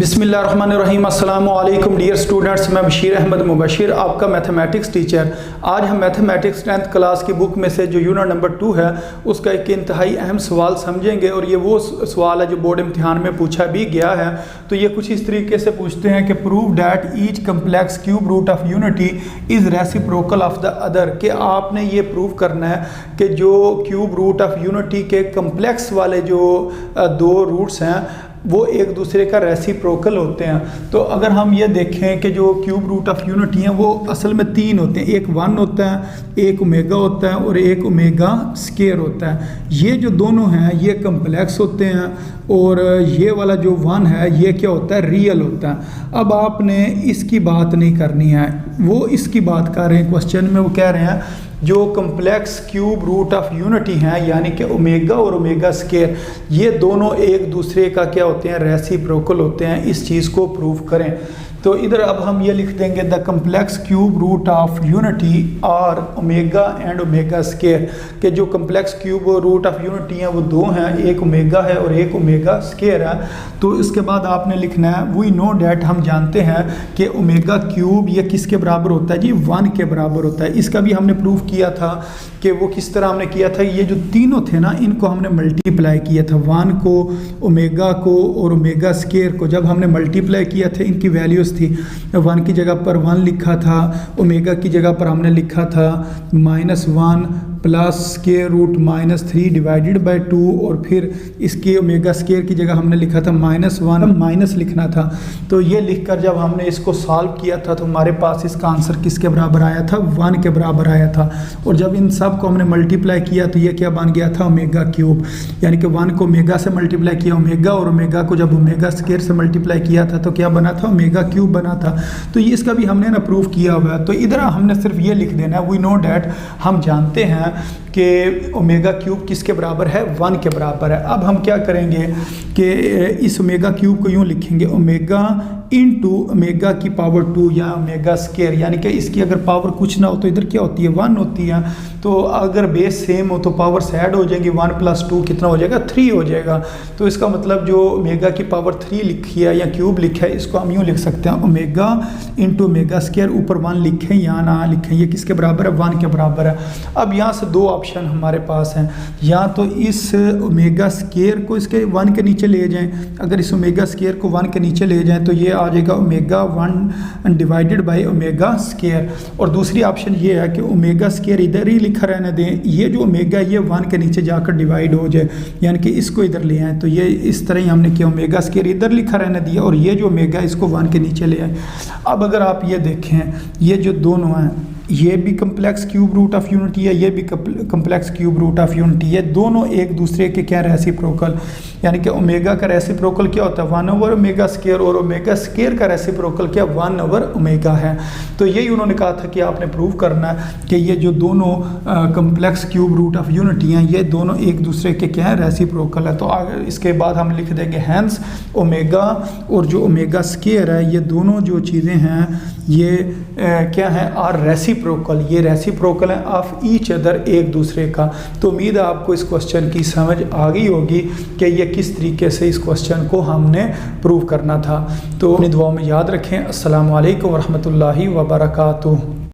बिस्मिल्लाहिर्रहमानिर्रहीम अस्सलामु अलैकुम डियर स्टूडेंट्स, मैं बशीर अहमद मुबशिर आपका मैथमेटिक्स टीचर। आज हम मैथमेटिक्स 10th क्लास की बुक में से जो यूनिट नंबर 2 है उसका एक इंतहाई अहम सवाल समझेंगे और ये वो सवाल है जो बोर्ड इम्तिहान में पूछा भी गया है। तो ये कुछ इस तरीके से पूछते हैं कि prove that each complex cube root of unity is reciprocal of the other, कि आपने ये प्रूव करना है कि जो क्यूब रूट ऑफ यूनिटी के कम्प्लेक्स वाले जो दो रूट्स हैं वो एक दूसरे का रेसिप्रोकल होते हैं। तो अगर हम ये देखें कि जो क्यूब रूट ऑफ यूनिटी हैं वो असल में तीन होते हैं, एक 1 होता है, एक ओमेगा होता है और एक ओमेगा स्केयर होता है। ये जो दोनों हैं ये कम्प्लेक्स होते हैं और ये वाला जो 1 है ये क्या होता है, रियल होता है। अब आपने इसकी बात नहीं करनी है, वो इसकी बात कर रहे हैं क्वेश्चन में। वो कह रहे हैं जो complex cube root of unity हैं यानी कि ओमेगा और ओमेगा स्केयर, ये दोनों एक दूसरे का क्या होते हैं, रेसिप्रोकल होते हैं। इस चीज़ को प्रूव करें। तो इधर अब हम ये लिख देंगे the complex cube root of unity और ओमेगा एंड ओमेगा स्केयर, के जो complex cube root of unity हैं वो दो हैं, एक ओमेगा है और एक ओमेगा स्केयर है। तो इसके बाद आपने लिखना है वी नो डैट, हम जानते हैं कि ओमेगा क्यूब ये किसके बराबर होता है जी, 1 के बराबर होता है। इसका भी हमने प्रूव किया था कि वो किस तरह हमने किया था, ये जो तीनों थे ना इनको हमने मल्टीप्लाई किया था, 1 को, ओमेगा को और ओमेगा स्केयर को। जब हमने मल्टीप्लाई किया था इनकी वैल्यूज़ थी, 1 की जगह पर 1 लिखा था, ओमेगा की जगह पर हमने लिखा था -1 plus square root -3 divided by 2 और फिर इसके ओमेगा स्केयर की जगह हमने लिखा था -1 माइनस लिखना था। तो ये लिखकर जब हमने इसको सॉल्व किया था तो हमारे पास इसका आंसर किसके बराबर आया था, 1 के बराबर आया था। और जब इन सब को हमने मल्टीप्लाई किया तो ये क्या बन गया था, ओमेगा क्यूब। यानी कि 1 को ओमेगा से मल्टीप्लाई किया ओमेगा, और ओमेगा को जब ओमेगा स्केयर से मल्टीप्लाई किया था तो क्या बना था, ओमेगा क्यूब बना था। तो ये इसका भी हमने ना प्रूव किया हुआ है। तो इधर हमने सिर्फ ये लिख देना है वी नो डैट, हम जानते हैं कि ओमेगा क्यूब किसके बराबर है, 1 के बराबर है। अब हम क्या करेंगे कि इस ओमेगा क्यूब को यूँ लिखेंगे ओमेगा इनटू ओमेगा की पावर 2 या ओमेगा स्केयर, यानी कि इसकी अगर पावर कुछ ना हो तो इधर क्या होती है, 1 होती है। तो अगर बेस सेम हो तो पावर्स ऐड हो जाएंगी, 1 + 2 कितना हो जाएगा, 3 हो जाएगा। तो इसका मतलब जो ओमेगा की पावर 3 लिखी है या क्यूब लिखा है इसको हम यूँ लिख सकते हैं ओमेगा इंटू ओमेगा स्केयर, ऊपर 1 लिखें या ना लिखें, ये किसके बराबर है, 1 के बराबर है। अब यहाँ से दो ऑप्शन हमारे पास हैं, या तो इस ओमेगा स्केयर को इसके 1 के नीचे ले जाएं। अगर इस ओमेगा स्केयर को 1 के नीचे ले जाएं तो ये आ जाएगा omega 1 divided by omega square. और दूसरी ऑप्शन ये है कि ओमेगा स्केयर इधर ही लिखा रहने दें, ये जो ओमेगा ये 1 के नीचे जाकर डिवाइड हो जाए, यानी कि इसको इधर ले आए। तो ये इस तरह ही हमने किया, ओमेगा स्केयर इधर लिखा रहने दिया और ये जो ओमेगा इसको 1 के नीचे ले आए। अब अगर आप ये देखें, ये जो दोनों हैं ये भी complex cube root of unity है, ये भी complex cube root of unity है, दोनों एक दूसरे के क्या रेसिप्रोकल, यानी कि ओमेगा का रेसिप्रोकल क्या होता है, 1 ओमेगा स्केयर, और ओमेगा स्केयर का रेसिप्रोकल क्या 1 ओमेगा है। तो यही उन्होंने कहा था कि आपने प्रूव करना है कि ये जो दोनों complex cube root of unity हैं ये दोनों एक दूसरे के क्या है, रेसिप्रोकल है। तो आगे इसके बाद हम लिख देंगे हैंस ओमेगा और जो ओमेगा स्केयर है ये दोनों जो चीज़ें हैं ये क्या है, आर रेसिप्रोकल, ये रेसिप्रोकल है ऑफ ईच अदर, एक दूसरे का। तो उम्मीद है आपको इस क्वेश्चन की समझ आ गई होगी कि ये किस तरीके से इस क्वेश्चन को हमने प्रूव करना था। तो अपनी दुआओं में याद रखें। अस्सलामु अलैकुम वरहमतुल्लाहि वबरकातुहू।